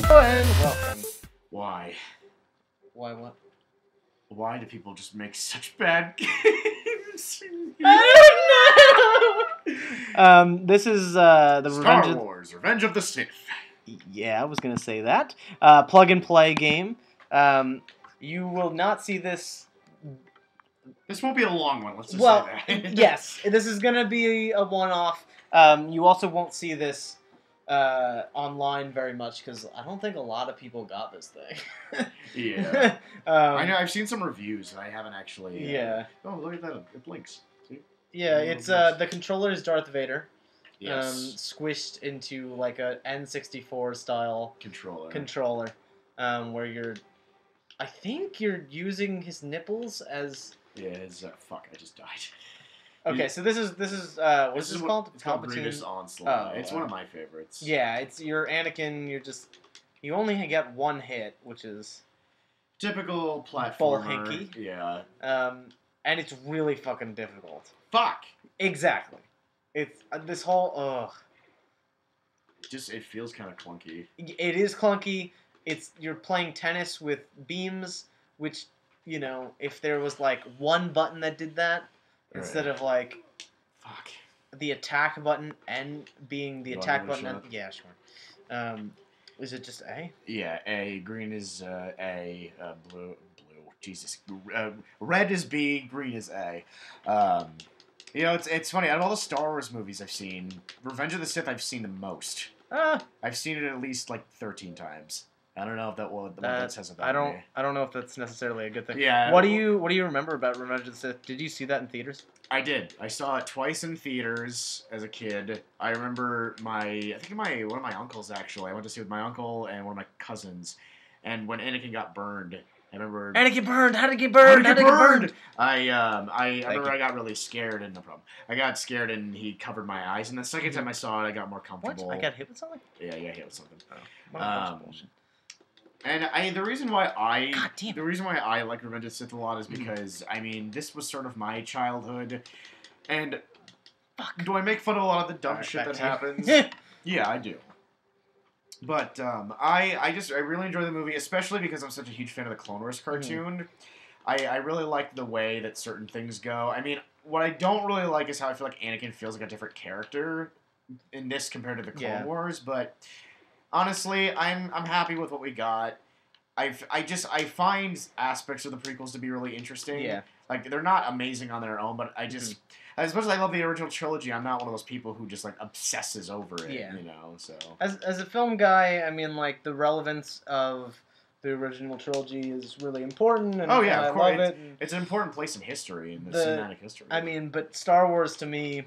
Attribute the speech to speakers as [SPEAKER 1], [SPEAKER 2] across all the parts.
[SPEAKER 1] And welcome.
[SPEAKER 2] Why?
[SPEAKER 1] Why what?
[SPEAKER 2] Why do people just make such bad games?
[SPEAKER 1] I don't know! This is the
[SPEAKER 2] Star Wars, Revenge of the Sith.
[SPEAKER 1] Yeah, I was gonna say that. Plug and play game. You will not see this.
[SPEAKER 2] This won't be a long one, let's just say that.
[SPEAKER 1] Yes, this is gonna be a one-off. You also won't see this online very much because I don't think a lot of people got this thing.
[SPEAKER 2] Yeah. I know, I've seen some reviews and I haven't actually...
[SPEAKER 1] Yeah.
[SPEAKER 2] Oh, look at that, it blinks. See?
[SPEAKER 1] Yeah, it's the controller is Darth Vader.
[SPEAKER 2] Yes.
[SPEAKER 1] Squished into like a N64 style controller, where you're... I think you're using his nipples as...
[SPEAKER 2] Yeah, his... fuck, I just died.
[SPEAKER 1] Okay, so this is what is this called?
[SPEAKER 2] It's called Grievous Onslaught. It's one of my favorites.
[SPEAKER 1] Yeah, it's your Anakin. You only get one hit, which is
[SPEAKER 2] typical platformer.
[SPEAKER 1] Full hinky.
[SPEAKER 2] Yeah.
[SPEAKER 1] And it's really fucking difficult.
[SPEAKER 2] Fuck.
[SPEAKER 1] Exactly. It's this whole
[SPEAKER 2] It feels kind of clunky.
[SPEAKER 1] It is clunky. You're playing tennis with beams, which if there was like one button that did that. Instead of like,
[SPEAKER 2] fuck,
[SPEAKER 1] the attack button and being the attack button. Yeah, sure. Is it just A?
[SPEAKER 2] Yeah, A. Green is A. Blue. Jesus. Red is B. Green is A. It's funny. Out of all the Star Wars movies I've seen, Revenge of the Sith I've seen the most. I've seen it at least like 13 times. I don't know if that says about me.
[SPEAKER 1] I don't know if that's necessarily a good thing.
[SPEAKER 2] Yeah.
[SPEAKER 1] What do you remember about Revenge of the Sith? Did you see that in theaters?
[SPEAKER 2] I did. I saw it twice in theaters as a kid. I remember one of my uncles actually. I went to see it with my uncle and one of my cousins. And when Anakin got burned, I remember
[SPEAKER 1] Anakin burned. How did he get burned?
[SPEAKER 2] How did he get burned? I remember I got really scared and no problem. I got scared and he covered my eyes. And the second time I saw it, I got more comfortable.
[SPEAKER 1] What? I got hit with something?
[SPEAKER 2] Yeah, I got hit with something.
[SPEAKER 1] Oh. Bullshit.
[SPEAKER 2] And the reason why I like Revenge of the Sith a lot is because this was sort of my childhood, and do I make fun of a lot of the dumb shit that happens? Yeah, I do. But I really enjoy the movie, especially because I'm such a huge fan of the Clone Wars cartoon. I really like the way that certain things go. What I don't really like is how I feel like Anakin feels like a different character in this compared to the Clone Wars, but. Honestly, I'm happy with what we got. I find aspects of the prequels to be really interesting.
[SPEAKER 1] Yeah.
[SPEAKER 2] Like, they're not amazing on their own, but as much as I love the original trilogy, I'm not one of those people who just, like, obsesses over it, so...
[SPEAKER 1] As a film guy, the relevance of the original trilogy is really important, and
[SPEAKER 2] of course.
[SPEAKER 1] I love it.
[SPEAKER 2] It's an important place in history, in the cinematic history.
[SPEAKER 1] But Star Wars, to me...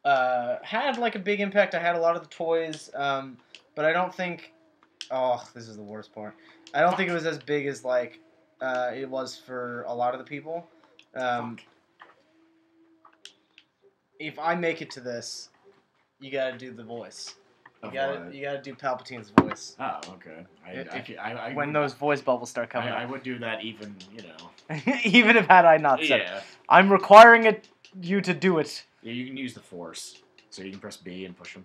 [SPEAKER 1] had like a big impact. I had a lot of the toys, but I don't think. Oh, this is the worst part. I don't think it was as big as it was for a lot of the people. If I make it to this, you gotta do the voice. You gotta do Palpatine's voice.
[SPEAKER 2] Oh, okay.
[SPEAKER 1] When those voice bubbles start coming,
[SPEAKER 2] I would do that even
[SPEAKER 1] even if had I not said it. I'm requiring you to do it.
[SPEAKER 2] Yeah, you can use the Force, so you can press B and push them.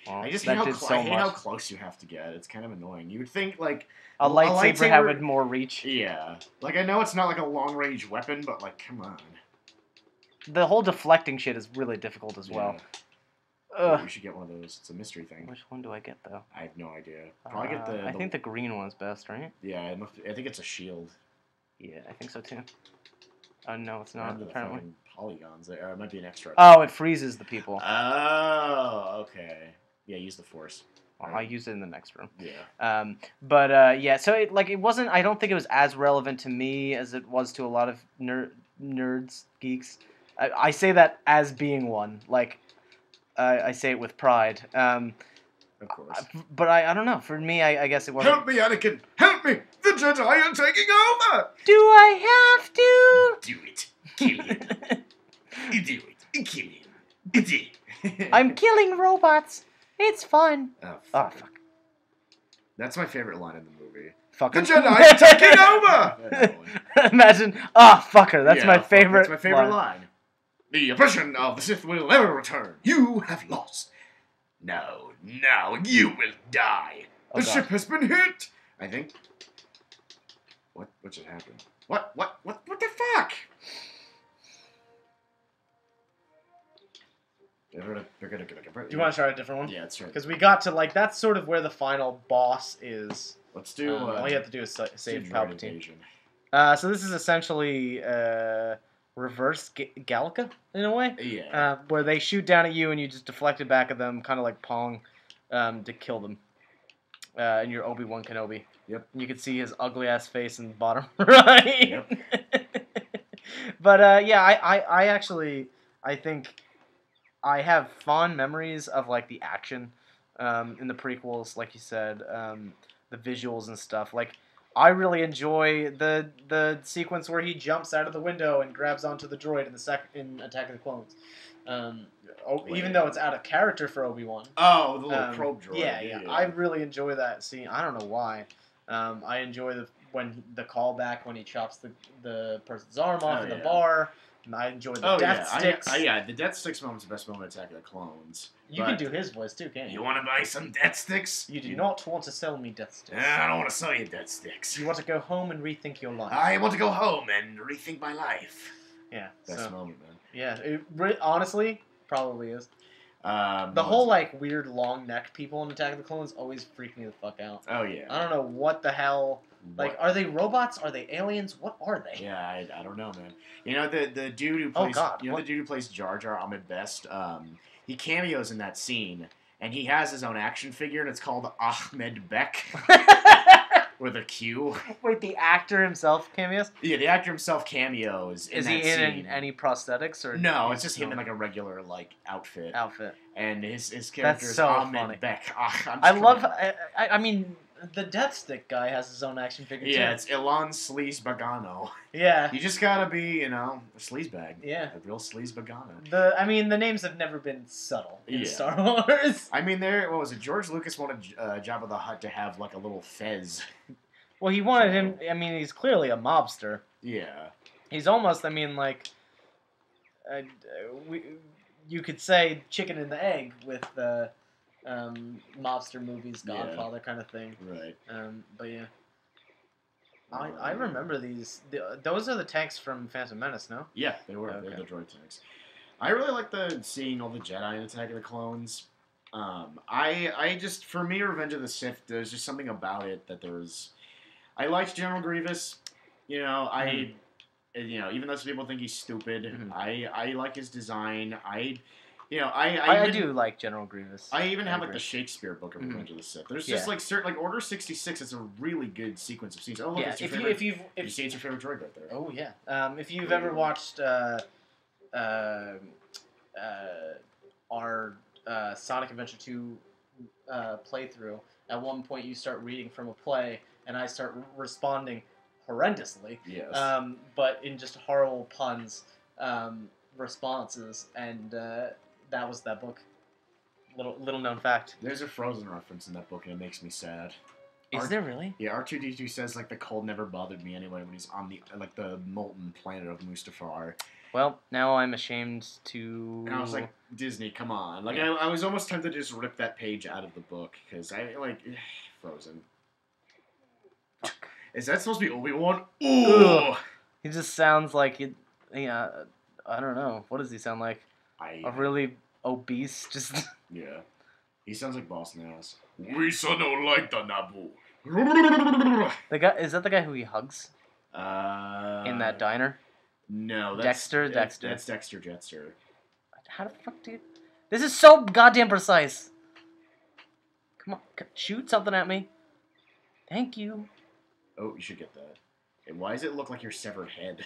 [SPEAKER 1] Well,
[SPEAKER 2] I hate how close you have to get. It's kind of annoying. You would think, like...
[SPEAKER 1] A lightsaber having more reach.
[SPEAKER 2] Yeah. Like, I know it's not, like, a long-range weapon, but, like, come on.
[SPEAKER 1] The whole deflecting shit is really difficult as well.
[SPEAKER 2] You should get one of those. It's a mystery thing.
[SPEAKER 1] Which one do I get, though?
[SPEAKER 2] I have no idea. Probably get
[SPEAKER 1] I think the green one's best, right?
[SPEAKER 2] Yeah, I think it's a shield.
[SPEAKER 1] Yeah, I think so, too. No, it's not, apparently.
[SPEAKER 2] Polygons there. It might be an extra.
[SPEAKER 1] Oh, it freezes the people.
[SPEAKER 2] Oh, okay. Yeah, use the Force.
[SPEAKER 1] Well, I'll use it in the next room.
[SPEAKER 2] Yeah.
[SPEAKER 1] So it wasn't. I don't think it was as relevant to me as it was to a lot of nerds, geeks. I say that as being one. I say it with pride.
[SPEAKER 2] Of course.
[SPEAKER 1] But I don't know. For me, I guess it wasn't.
[SPEAKER 2] Help me, Anakin! Help me! The Jedi are taking over!
[SPEAKER 1] Do I have to?
[SPEAKER 2] Do it. Kill him. Do it. Kill him.
[SPEAKER 1] I'm killing robots. It's fun.
[SPEAKER 2] Oh,
[SPEAKER 1] fuck.
[SPEAKER 2] That's my favorite line in the movie.
[SPEAKER 1] fucker.
[SPEAKER 2] The Jedi are taking over!
[SPEAKER 1] Imagine, fucker. That's my favorite.
[SPEAKER 2] That's my favorite line. The oppression of the Sith will never return. You have lost. No, you will die. The ship has been hit. I think. What just happened? What the fuck?
[SPEAKER 1] Do you want to try a different one?
[SPEAKER 2] Yeah, that's right.
[SPEAKER 1] Because we got to, like, that's sort of where the final boss is.
[SPEAKER 2] Let's do...
[SPEAKER 1] all you have to do is save Palpatine.
[SPEAKER 2] Invasion.
[SPEAKER 1] So this is essentially reverse Gallica, in a way.
[SPEAKER 2] Yeah.
[SPEAKER 1] Where they shoot down at you and you just deflect it back at them, kind of like Pong, to kill them. And you're Obi-Wan Kenobi.
[SPEAKER 2] Yep.
[SPEAKER 1] And you can see his ugly-ass face in the bottom right.
[SPEAKER 2] Yep.
[SPEAKER 1] But, yeah, I actually, I think... I have fond memories of, like, the action in the prequels, like you said, the visuals and stuff. Like, I really enjoy the sequence where he jumps out of the window and grabs onto the droid in Attack of the Clones. Even though it's out of character for Obi-Wan.
[SPEAKER 2] Oh, the little probe droid.
[SPEAKER 1] Yeah. I really enjoy that scene. I don't know why. I enjoy the callback when he chops the person's arm off in the bar. And I enjoy the death sticks.
[SPEAKER 2] The death sticks moment's the best moment in Attack of the Clones.
[SPEAKER 1] You can do his voice too, can't you?
[SPEAKER 2] You want to buy some death sticks?
[SPEAKER 1] You do not want to sell me death sticks.
[SPEAKER 2] I don't want to sell you death sticks.
[SPEAKER 1] You want to go home and rethink your life.
[SPEAKER 2] I want to go home and rethink my life.
[SPEAKER 1] Yeah.
[SPEAKER 2] Best moment, man.
[SPEAKER 1] Yeah, it honestly probably is. The whole, like, weird long neck people in Attack of the Clones always freak me the fuck out.
[SPEAKER 2] Oh, yeah.
[SPEAKER 1] I don't know what the hell... Like, are they robots? Are they aliens? What are they?
[SPEAKER 2] Yeah, I don't know, man. You know the dude who plays the dude who plays Jar Jar Ahmed Best. He cameos in that scene, and he has his own action figure, and it's called Ahmed Beck with a Q.
[SPEAKER 1] Wait, the actor himself cameos?
[SPEAKER 2] Yeah, the actor himself cameos. Is he in
[SPEAKER 1] any prosthetics or?
[SPEAKER 2] No, it's just him in like a regular like outfit. And his character is Ahmed Beck.
[SPEAKER 1] I mean. The Death Stick guy has his own action figure, too.
[SPEAKER 2] Yeah, it's Ilan Sleaze Bagano.
[SPEAKER 1] Yeah.
[SPEAKER 2] You just gotta be, a sleaze bag.
[SPEAKER 1] Yeah.
[SPEAKER 2] A real sleaze Bagano.
[SPEAKER 1] The names have never been subtle in Star Wars.
[SPEAKER 2] I mean, what was it? George Lucas wanted Jabba the Hutt to have, like, a little fez.
[SPEAKER 1] Well, he wanted him... I mean, he's clearly a mobster.
[SPEAKER 2] Yeah.
[SPEAKER 1] He's almost, I mean, like... you could say chicken and the egg with... mobster movies, Godfather kind of thing.
[SPEAKER 2] Right.
[SPEAKER 1] But yeah. I remember these. Those are the tanks from Phantom Menace, no?
[SPEAKER 2] Yeah, they were. Okay. They're the droid tanks. I really like seeing all the Jedi in Attack of the Clones. I just, for me, Revenge of the Sith, there's just something about it that I liked General Grievous. Even though some people think he's stupid, I like his design. I
[SPEAKER 1] do like General Grievous.
[SPEAKER 2] I even have, like, the Shakespeare book of Revenge of the Sith. There's just, like, certain... Like, Order 66 is a really good sequence of scenes. Oh, look, it's your favorite... You see it's your favorite droid right there.
[SPEAKER 1] Oh, yeah. If you've ever watched our Sonic Adventure 2 playthrough, at one point you start reading from a play, and I start responding horrendously.
[SPEAKER 2] Yes.
[SPEAKER 1] But in just horrible puns, responses, and... that was that book. Little known fact.
[SPEAKER 2] There's a Frozen reference in that book, and it makes me sad.
[SPEAKER 1] Is there really?
[SPEAKER 2] Yeah, R2-D2 says, like, the cold never bothered me anyway when he's on the molten planet of Mustafar.
[SPEAKER 1] Well, now I'm ashamed to...
[SPEAKER 2] And I was like, Disney, come on. Like, I was almost tempted to just rip that page out of the book, because Frozen. Fuck. Is that supposed to be Obi-Wan? Ooh!
[SPEAKER 1] He just sounds like it... Yeah, I don't know. What does he sound like? A really obese, just...
[SPEAKER 2] Yeah. He sounds like Boss Nass. We so no like the Naboo.
[SPEAKER 1] Is that the guy who he hugs? In that diner?
[SPEAKER 2] No,
[SPEAKER 1] that's... Dexter?
[SPEAKER 2] That's Dexter Jetster.
[SPEAKER 1] How the fuck, dude? This is so goddamn precise. Come on, shoot something at me. Thank you.
[SPEAKER 2] Oh, you should get that. And why does it look like your severed head?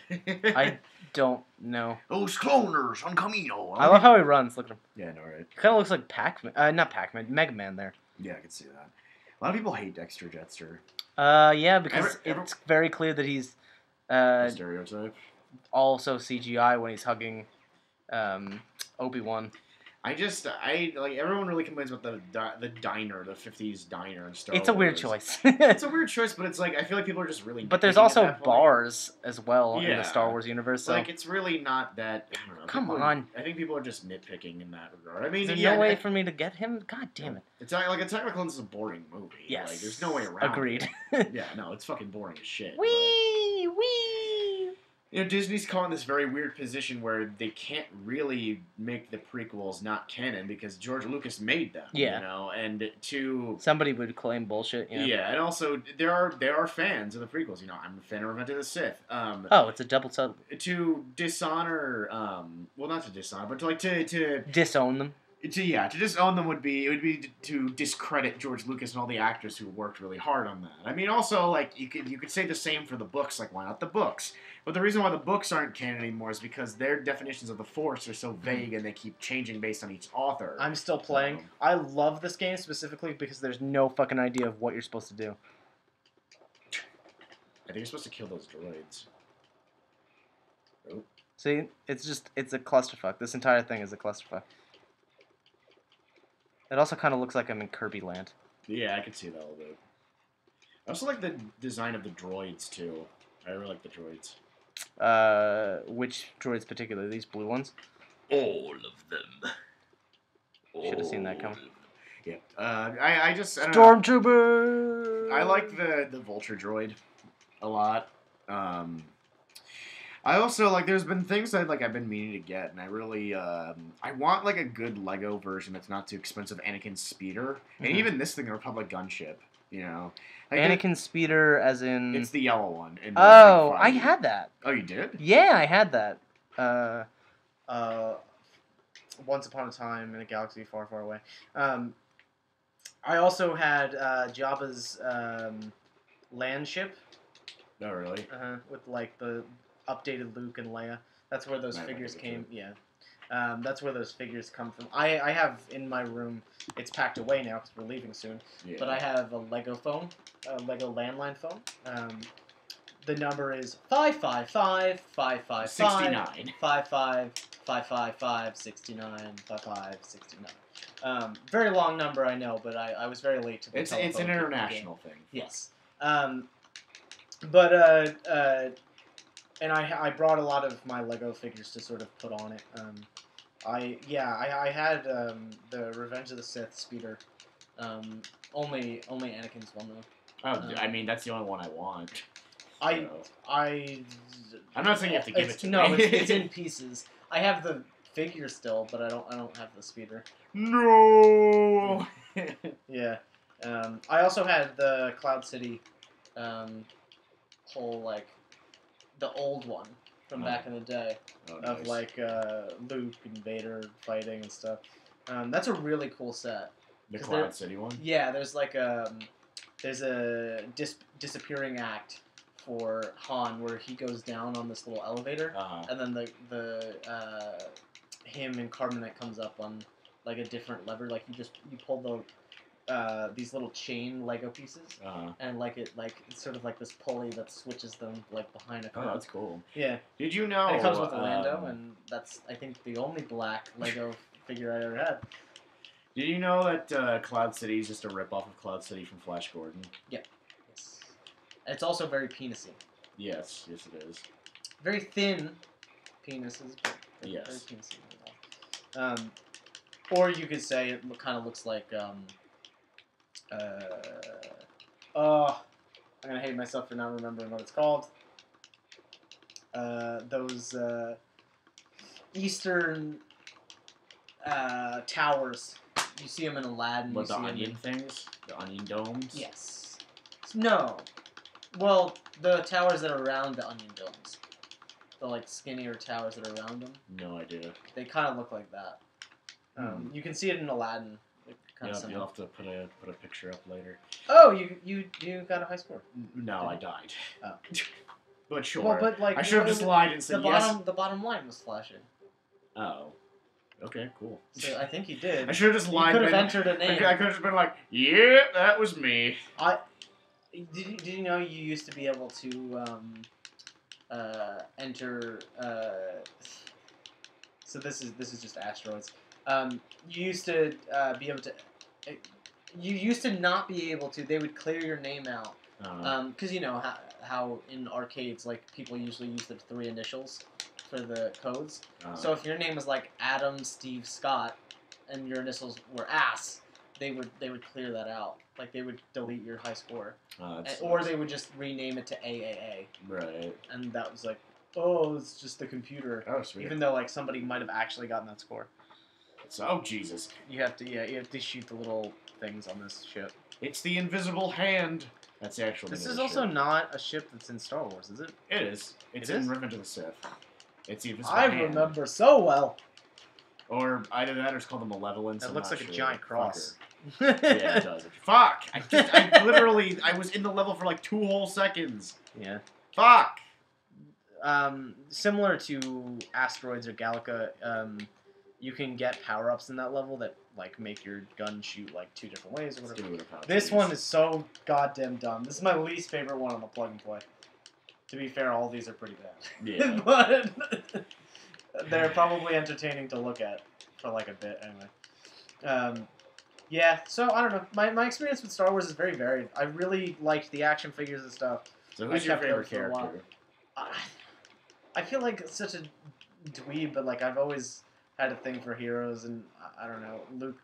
[SPEAKER 1] I don't know.
[SPEAKER 2] Those cloners on Camino.
[SPEAKER 1] I love how he runs. Look at him.
[SPEAKER 2] Yeah, I know, right?
[SPEAKER 1] He kind of looks like Pac-Man. Not Pac-Man. Mega Man there.
[SPEAKER 2] Yeah, I can see that. A lot of people hate Dexter Jetster.
[SPEAKER 1] Yeah, because it's very clear that he's...
[SPEAKER 2] stereotype.
[SPEAKER 1] Also CGI when he's hugging Obi-Wan.
[SPEAKER 2] I like everyone really complains about the diner, the '50s diner in Star Wars.
[SPEAKER 1] It's a weird choice.
[SPEAKER 2] It's a weird choice, but it's like I feel like people are just really.
[SPEAKER 1] But there's
[SPEAKER 2] nitpicking
[SPEAKER 1] also
[SPEAKER 2] at that point.
[SPEAKER 1] bars as well in the
[SPEAKER 2] Yeah.
[SPEAKER 1] Star Wars universe. So
[SPEAKER 2] Like it's really not that. I don't know.
[SPEAKER 1] Come
[SPEAKER 2] people
[SPEAKER 1] on.
[SPEAKER 2] I think people are just nitpicking in that regard. I mean,
[SPEAKER 1] is there
[SPEAKER 2] yeah,
[SPEAKER 1] no way for me to get him? God damn it.
[SPEAKER 2] It's not like Attack of the Clones is a boring movie.
[SPEAKER 1] Yes.
[SPEAKER 2] Like, there's no way around.
[SPEAKER 1] Agreed.
[SPEAKER 2] It. Yeah, no, it's fucking boring as shit.
[SPEAKER 1] Wee.
[SPEAKER 2] You know, Disney's caught in this very weird position where they can't really make the prequels not canon because George Lucas made them.
[SPEAKER 1] Yeah.
[SPEAKER 2] You know, and to
[SPEAKER 1] Somebody would claim bullshit. You know?
[SPEAKER 2] yeah, and also there are fans of the prequels. You know, I'm a fan of Revenge of the Sith.
[SPEAKER 1] Oh, it's a double sub.
[SPEAKER 2] To dishonor, well, not to dishonor, but to like to
[SPEAKER 1] Disown them.
[SPEAKER 2] to disown them would be to discredit George Lucas and all the actors who worked really hard on that. I mean, also like you could say the same for the books. Like, why not the books? But the reason why the books aren't canon anymore is because their definitions of the Force are so vague and they keep changing based on each author.
[SPEAKER 1] I'm still playing. I love this game specifically because there's no fucking idea of what you're supposed to do.
[SPEAKER 2] I think you're supposed to kill those droids. Oh.
[SPEAKER 1] See, it's a clusterfuck. This entire thing is a clusterfuck. It also kind of looks like I'm in Kirby Land.
[SPEAKER 2] Yeah, I could see that a little bit. I also like the design of the droids too. I really like the droids.
[SPEAKER 1] Which droids particularly? These blue ones?
[SPEAKER 2] All of them.
[SPEAKER 1] Should have seen that coming.
[SPEAKER 2] Yeah. I don't know.
[SPEAKER 1] Stormtrooper!
[SPEAKER 2] I like the Vulture droid a lot. I also like. There's been things that I've been meaning to get, and I really I want like a good Lego version that's not too expensive. Anakin's speeder, and even this thing, the Republic gunship. You know, like
[SPEAKER 1] Anakin's speeder, as in
[SPEAKER 2] it's the yellow one. In the
[SPEAKER 1] oh,
[SPEAKER 2] Big
[SPEAKER 1] I
[SPEAKER 2] Five.
[SPEAKER 1] had that.
[SPEAKER 2] Oh, you did?
[SPEAKER 1] Yeah, I had that. Once upon a time in a galaxy far, far away. I also had Jabba's land ship.
[SPEAKER 2] Oh, really?
[SPEAKER 1] With like the updated Luke and Leia. That's where those figures came. Yeah. That's where those figures come from. I have in my room. It's packed away now because we're leaving soon. Yeah. But I have a Lego phone, a Lego landline phone. The number is 555-555-69. 5555569 5569. Very long number, I know, but I was very late to the telephone.
[SPEAKER 2] It's an international thing.
[SPEAKER 1] Yes. And I brought a lot of my Lego figures to sort of put on it. I had the Revenge of the Sith speeder. Only Anakin's one though.
[SPEAKER 2] Oh, I mean that's the only one I want.
[SPEAKER 1] I'm
[SPEAKER 2] not saying you have to give it to me.
[SPEAKER 1] No, it's in pieces. I have the figure still, but I don't have the speeder.
[SPEAKER 2] No.
[SPEAKER 1] Yeah. I also had the Cloud City, whole like the old one from back in the day of nice. Luke and Vader fighting and stuff. That's a really cool set.
[SPEAKER 2] The Cloud City one. Yeah,
[SPEAKER 1] there's there's a disappearing act for Han where he goes down on this little elevator, and then the him and Carbonite comes up on like a different lever. Like you pull the these little chain Lego pieces, and it's sort of like this pulley that switches them like behind a car.
[SPEAKER 2] Oh, that's cool.
[SPEAKER 1] Yeah.
[SPEAKER 2] Did you know?
[SPEAKER 1] And it comes with a Lando, and that's I think the only black Lego figure I ever had.
[SPEAKER 2] Did you know that Cloud City is just a ripoff of Cloud City from Flash Gordon?
[SPEAKER 1] Yeah. Yes. It's also very penisy.
[SPEAKER 2] Yes, it is.
[SPEAKER 1] Very thin penises, but
[SPEAKER 2] yes.
[SPEAKER 1] Very penisy. Or you could say it kind of looks like I'm gonna hate myself for not remembering what it's called. Those Eastern towers. You see them in Aladdin.
[SPEAKER 2] What, the onion things? The onion domes?
[SPEAKER 1] Yes. No. Well, the towers that are around the onion domes. The like skinnier towers that are around them.
[SPEAKER 2] No idea.
[SPEAKER 1] They kind of look like that. You can see it in Aladdin.
[SPEAKER 2] You'll have to put a picture up later.
[SPEAKER 1] Oh, you got a high score?
[SPEAKER 2] No, I died.
[SPEAKER 1] Oh.
[SPEAKER 2] But sure.
[SPEAKER 1] Well, but like
[SPEAKER 2] I should have just lied and said yes.
[SPEAKER 1] The bottom line was flashing.
[SPEAKER 2] Oh. Okay, cool.
[SPEAKER 1] So I think you did.
[SPEAKER 2] I should have just lied.
[SPEAKER 1] You could have entered a name.
[SPEAKER 2] I could have just been like, yeah, that was me.
[SPEAKER 1] Did you know you used to be able to enter? So this is just asteroids. You used to be able to. You used to not be able to. They would clear your name out. Because you know how in arcades, like, people usually use the 3 initials for the codes. So if your name was like Adam Steve Scott, and your initials were ass, they would clear that out. Like, they would delete your high score, or they would just rename it to AAA.
[SPEAKER 2] Right.
[SPEAKER 1] And that was like, oh, it's just the computer.
[SPEAKER 2] Oh, sweet.
[SPEAKER 1] Even though, like, somebody might have actually gotten that score.
[SPEAKER 2] So, oh, Jesus.
[SPEAKER 1] You have to shoot the little things on this ship.
[SPEAKER 2] It's the invisible hand. That's the actual.
[SPEAKER 1] This is also not a ship that's in Star Wars, is it?
[SPEAKER 2] It is. It's in Revenge of the Sith. It's the invisible
[SPEAKER 1] hand.
[SPEAKER 2] I
[SPEAKER 1] remember so well.
[SPEAKER 2] Or either that or it's called the Malevolence.
[SPEAKER 1] It looks like a giant cross.
[SPEAKER 2] Yeah, it does. Fuck! I was in the level for like 2 whole seconds.
[SPEAKER 1] Yeah.
[SPEAKER 2] Fuck!
[SPEAKER 1] Similar to Asteroids or Gallica, you can get power-ups in that level that, like, make your gun shoot, like, 2 different ways or whatever. This one is so goddamn dumb. This is my least favorite one on the plug and play. To be fair, all these are pretty bad.
[SPEAKER 2] Yeah.
[SPEAKER 1] But they're probably entertaining to look at for, like, a bit, anyway. Yeah, so, I don't know. My experience with Star Wars is very varied. I really liked the action figures and stuff.
[SPEAKER 2] So who's your favorite character?
[SPEAKER 1] I feel like such a dweeb, but, like, I've always had a thing for heroes, and I don't know, Luke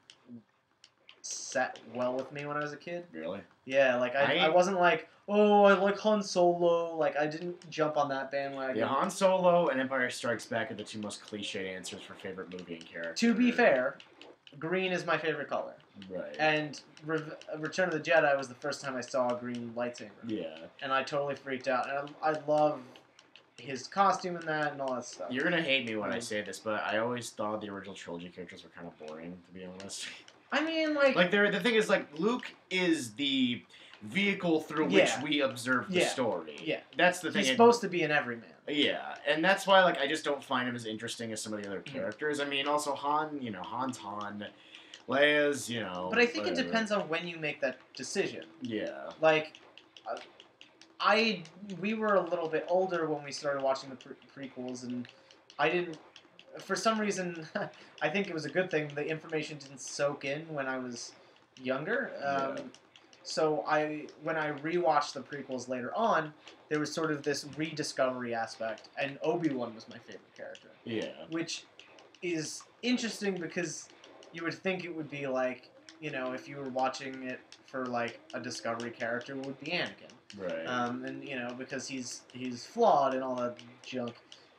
[SPEAKER 1] sat well with me when I was a kid.
[SPEAKER 2] Really?
[SPEAKER 1] Yeah, like, I wasn't like, oh, I like Han Solo. Like, I didn't jump on that bandwagon.
[SPEAKER 2] Yeah, Han Solo and Empire Strikes Back are the 2 most cliched answers for favorite movie and character.
[SPEAKER 1] To be fair, green is my favorite color.
[SPEAKER 2] Right. And
[SPEAKER 1] Return of the Jedi was the first time I saw a green lightsaber.
[SPEAKER 2] Yeah. And
[SPEAKER 1] I totally freaked out. And I love his costume in that and all that stuff.
[SPEAKER 2] You're gonna hate me when I say this, but I always thought the original trilogy characters were kind of boring, to be honest.
[SPEAKER 1] I mean, like
[SPEAKER 2] the thing is, like, Luke is the vehicle through which we observe the story.
[SPEAKER 1] Yeah,
[SPEAKER 2] that's the thing.
[SPEAKER 1] He's supposed to be an everyman.
[SPEAKER 2] Yeah, and that's why, like, I just don't find him as interesting as some of the other characters. I mean, also Han, Han's Han, Leia's,
[SPEAKER 1] But I think it depends on when you make that decision.
[SPEAKER 2] Yeah.
[SPEAKER 1] Like, we were a little bit older when we started watching the prequels, and I didn't, for some reason, I think it was a good thing, the information didn't soak in when I was younger. So when I rewatched the prequels later on, there was sort of this rediscovery aspect, and Obi-Wan was my favorite character.
[SPEAKER 2] Yeah.
[SPEAKER 1] Which is interesting because you would think it would be like, if you were watching it for, like, a discovery character, it would be Anakin.
[SPEAKER 2] Right.
[SPEAKER 1] And, because he's flawed and all that junk.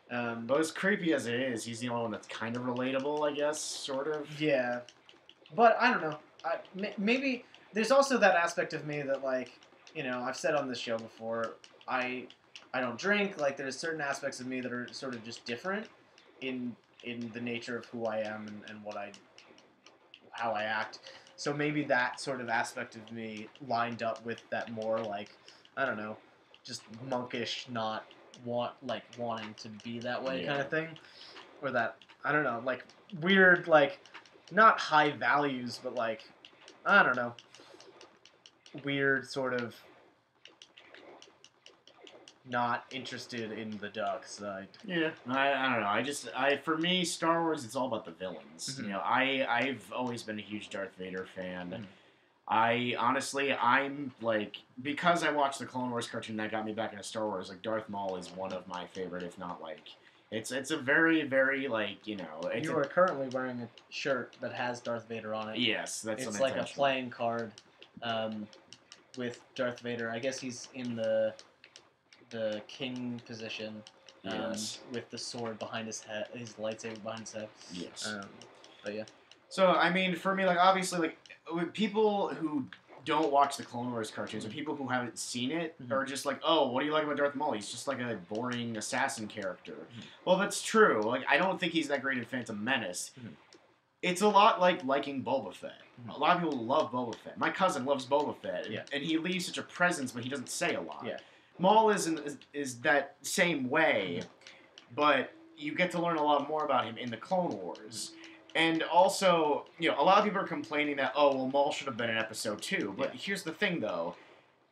[SPEAKER 2] But as creepy as it is, he's the only one that's kind of relatable, I guess, sort of.
[SPEAKER 1] Yeah. But, I don't know. Maybe there's also that aspect of me that, like, I've said on this show before, I don't drink. Like, there's certain aspects of me that are sort of just different in the nature of who I am and how I act. So maybe that sort of aspect of me lined up with that more, like, I don't know, just monkish, not wanting to be that way kind of thing. Or that, I don't know, like, weird, like, not high values, but, like, I don't know, weird sort of not interested in the dark side. Yeah,
[SPEAKER 2] I don't know. For me, Star Wars, it's all about the villains. Mm-hmm. I've always been a huge Darth Vader fan. Mm-hmm. I'm, like, because I watched the Clone Wars cartoon that got me back into Star Wars, like, Darth Maul is one of my favorite, if not, like, it's a very, very, like, you are
[SPEAKER 1] currently wearing a shirt that has Darth Vader on it.
[SPEAKER 2] Yes, that's
[SPEAKER 1] it's like a playing card with Darth Vader. I guess he's in the king position with the sword behind his head, his lightsaber behind his head.
[SPEAKER 2] Yes.
[SPEAKER 1] But yeah.
[SPEAKER 2] So, I mean, for me, like, obviously, like, people who don't watch the Clone Wars cartoons or people who haven't seen it are just like, oh, what do you like about Darth Maul? He's just like a boring assassin character. Mm-hmm. Well, that's true. Like, I don't think he's that great in Phantom Menace. Mm-hmm. It's a lot like liking Boba Fett. Mm-hmm. A lot of people love Boba Fett. My cousin loves Boba Fett, and he leaves such a presence, but he doesn't say a lot.
[SPEAKER 1] Yeah.
[SPEAKER 2] Maul is that same way, but you get to learn a lot more about him in the Clone Wars. And also, a lot of people are complaining that, oh, well, Maul should have been in Episode 2. But here's the thing, though.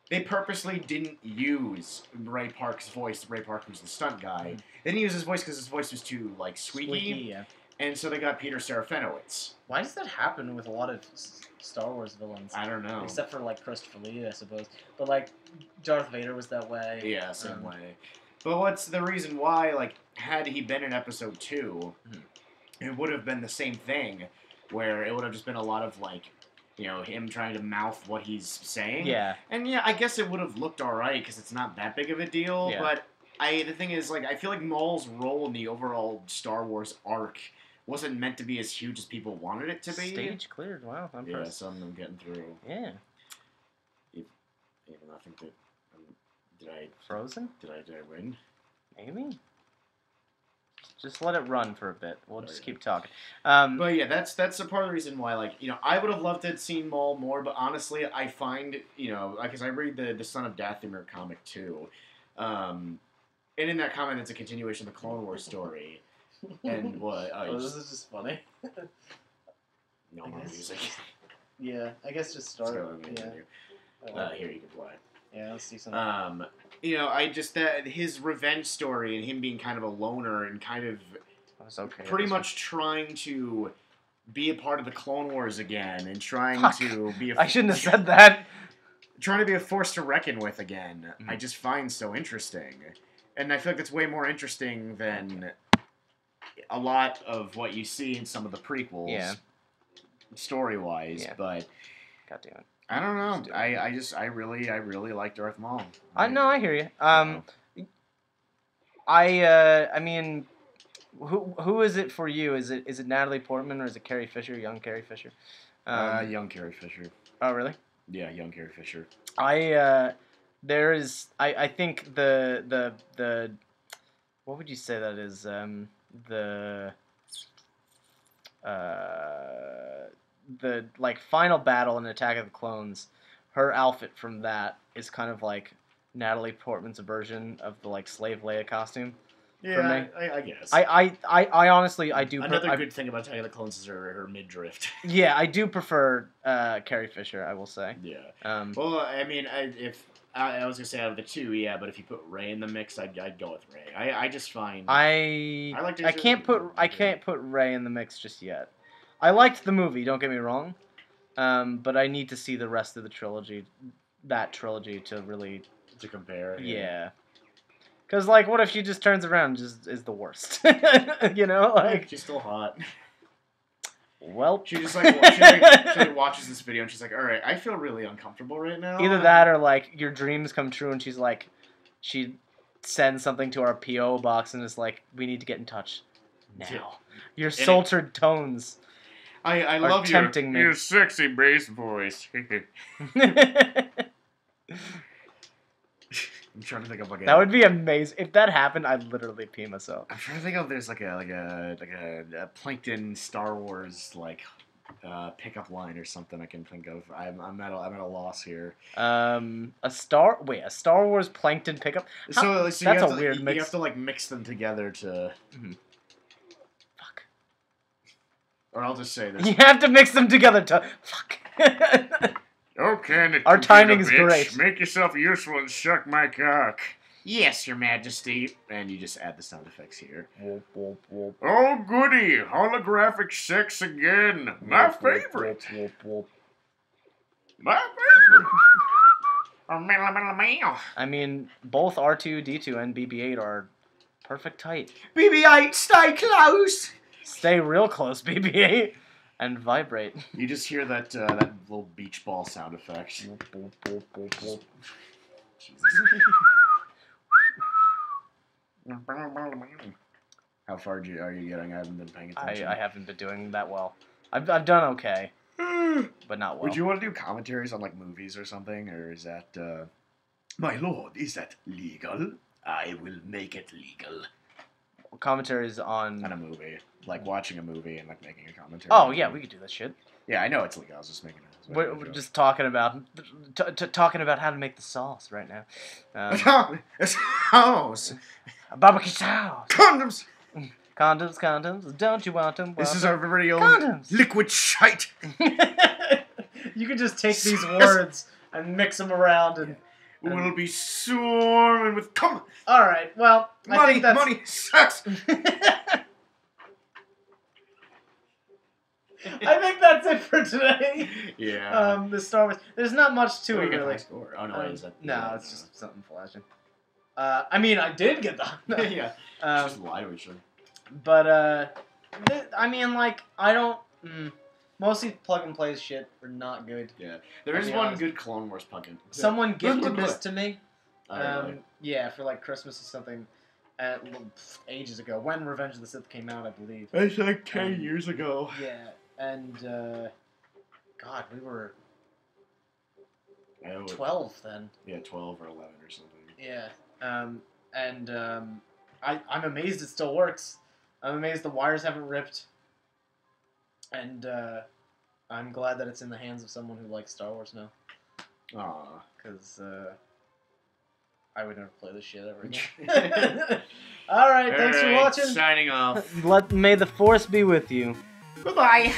[SPEAKER 2] They purposely didn't use Ray Park's voice. Ray Park was the stunt guy. They didn't use his voice because his voice was too, like, squeaky. And so they got Peter Serafinowicz.
[SPEAKER 1] Why does that happen with a lot of Star Wars villains?
[SPEAKER 2] I don't know.
[SPEAKER 1] Except for, like, Christopher Lee, I suppose. But, like, Darth Vader was that way.
[SPEAKER 2] Yeah, same way. But what's the reason why, like, had he been in episode 2, it would have been the same thing, where it would have just been a lot of, like, you know, him trying to mouth what he's saying.
[SPEAKER 1] Yeah.
[SPEAKER 2] And yeah, I guess it would have looked alright, because it's not that big of a deal,
[SPEAKER 1] Yeah.
[SPEAKER 2] but the thing is, like, I feel like Maul's role in the overall Star Wars arc wasn't meant to be as huge as people wanted it to be.
[SPEAKER 1] Stage cleared, wow. I'm
[SPEAKER 2] yeah, some of them getting through.
[SPEAKER 1] Yeah.
[SPEAKER 2] Even I think that, did I...
[SPEAKER 1] Frozen?
[SPEAKER 2] Did I win?
[SPEAKER 1] Maybe? Just let it run for a bit. We'll just keep talking.
[SPEAKER 2] But yeah, that's a part of the reason why, like, you know, I would have loved to have seen Maul more, but honestly, I find, you know, because I read the Son of Dathomir comic too, and in that comic, it's a continuation of the Clone Wars story. And what?
[SPEAKER 1] This is just funny.
[SPEAKER 2] No more music.
[SPEAKER 1] Yeah, I guess just start.
[SPEAKER 2] Here you can play.
[SPEAKER 1] Yeah, let's see something.
[SPEAKER 2] You know, that his revenge story and him being kind of a loner and kind of pretty much trying to be a part of the Clone Wars again and trying to be
[SPEAKER 1] I shouldn't have said that.
[SPEAKER 2] Trying to be a force to reckon with again. I just find so interesting. And I feel like it's way more interesting than a lot of what you see in some of the prequels, story-wise. Yeah. But
[SPEAKER 1] God damn it.
[SPEAKER 2] I don't know. I really like Darth Maul.
[SPEAKER 1] I hear you. I mean, who is it for you? Is it Natalie Portman or is it Carrie Fisher, young Carrie Fisher?
[SPEAKER 2] Young Carrie Fisher.
[SPEAKER 1] Oh, really?
[SPEAKER 2] Yeah, young Carrie Fisher.
[SPEAKER 1] I think the what would you say that is? The like final battle in Attack of the Clones, her outfit from that is kind of like Natalie Portman's version of the like slave Leia costume.
[SPEAKER 2] Yeah, I guess.
[SPEAKER 1] I honestly do.
[SPEAKER 2] Another good thing about Attack of the Clones is her midriff.
[SPEAKER 1] Yeah, I do prefer Carrie Fisher. I will say.
[SPEAKER 2] Yeah. Well, I mean, if I was gonna say out of the two, yeah, but if you put Rey in the mix, I'd go with Rey. I just find I
[SPEAKER 1] can't put Rey in the mix just yet. I liked the movie, don't get me wrong, but I need to see the rest of the trilogy, to really
[SPEAKER 2] compare.
[SPEAKER 1] Yeah, because like, what if she just turns around and just is the worst? You know, like
[SPEAKER 2] she's still hot.
[SPEAKER 1] Well,
[SPEAKER 2] she just she watches this video and she's like, all right, I feel really uncomfortable right now.
[SPEAKER 1] Either that or like your dreams come true and she's like, she sends something to our PO box and is like, we need to get in touch now. Yeah. Your sultred tones.
[SPEAKER 2] I love your sexy bass voice. I'm trying to think of
[SPEAKER 1] that would be amazing. If that happened, I'd literally pee myself.
[SPEAKER 2] I'm trying to think of there's like a Plankton Star Wars like pickup line or something I can think of. I'm at a loss here.
[SPEAKER 1] A Star Wars Plankton pickup.
[SPEAKER 2] So
[SPEAKER 1] that's a weird mix.
[SPEAKER 2] You have to like mix them together to.
[SPEAKER 1] Mm-hmm. Fuck.
[SPEAKER 2] Or I'll just say this.
[SPEAKER 1] You have to mix them together to fuck.
[SPEAKER 2] Okay,
[SPEAKER 1] our timing is great.
[SPEAKER 2] Make yourself useful and suck my cock. Yes, Your Majesty. And you just add the sound effects here.
[SPEAKER 1] Whoop, whoop, whoop.
[SPEAKER 2] Oh, goody. Holographic sex again. My favorite.
[SPEAKER 1] Whoop, whoop.
[SPEAKER 2] My favorite.
[SPEAKER 1] I mean, both R2-D2 and BB-8 are perfect height.
[SPEAKER 2] BB-8, stay close.
[SPEAKER 1] Stay real close, BB-8. And vibrate.
[SPEAKER 2] You just hear that little beach ball sound effect. How far are you getting? I haven't been paying attention.
[SPEAKER 1] I haven't been doing that well. I've done okay, but not well.
[SPEAKER 2] Would you want to do commentaries on like movies or something, or is that? My lord, is that legal? I will make it legal.
[SPEAKER 1] Commentaries on
[SPEAKER 2] a movie, like watching a movie and like making a commentary.
[SPEAKER 1] Oh yeah, we could do that shit.
[SPEAKER 2] Yeah, I know it's legal. I was just making it.
[SPEAKER 1] We're just talking about how to make the sauce right now.
[SPEAKER 2] Sauce.
[SPEAKER 1] Barbecue sauce.
[SPEAKER 2] Condoms.
[SPEAKER 1] Condoms. Don't you want them?
[SPEAKER 2] This is our very own
[SPEAKER 1] condoms.
[SPEAKER 2] Liquid shite.
[SPEAKER 1] You could just take these words and mix them around and.
[SPEAKER 2] We'll be swarming with cum.
[SPEAKER 1] All right. Well, I think that's...
[SPEAKER 2] money, sex.
[SPEAKER 1] that's it for today.
[SPEAKER 2] Yeah.
[SPEAKER 1] The Star Wars. There's not much to it,
[SPEAKER 2] Really.
[SPEAKER 1] really.
[SPEAKER 2] Score. Oh, no, is that...
[SPEAKER 1] No, it's just something flashing. I mean, I did get the...
[SPEAKER 2] yeah. Just lie to each other.
[SPEAKER 1] But, I mean, like, I don't... mostly plug-and-play shit are not good.
[SPEAKER 2] Yeah. There is one good Clone Wars plugin.
[SPEAKER 1] Someone gifted this to me.
[SPEAKER 2] Really?
[SPEAKER 1] Yeah, for, like, Christmas or something. Ages ago. When Revenge of the Sith came out, I believe.
[SPEAKER 2] It's like 10 years ago.
[SPEAKER 1] Yeah, and, God, we were 12 then.
[SPEAKER 2] Yeah, 12 or 11 or something.
[SPEAKER 1] Yeah, I'm amazed it still works. I'm amazed the wires haven't ripped. And, I'm glad that it's in the hands of someone who likes Star Wars now.
[SPEAKER 2] Aww.
[SPEAKER 1] Because, I would never play this shit ever again. Alright, thanks for watching.
[SPEAKER 2] Signing off.
[SPEAKER 1] May the Force be with you.
[SPEAKER 2] Goodbye.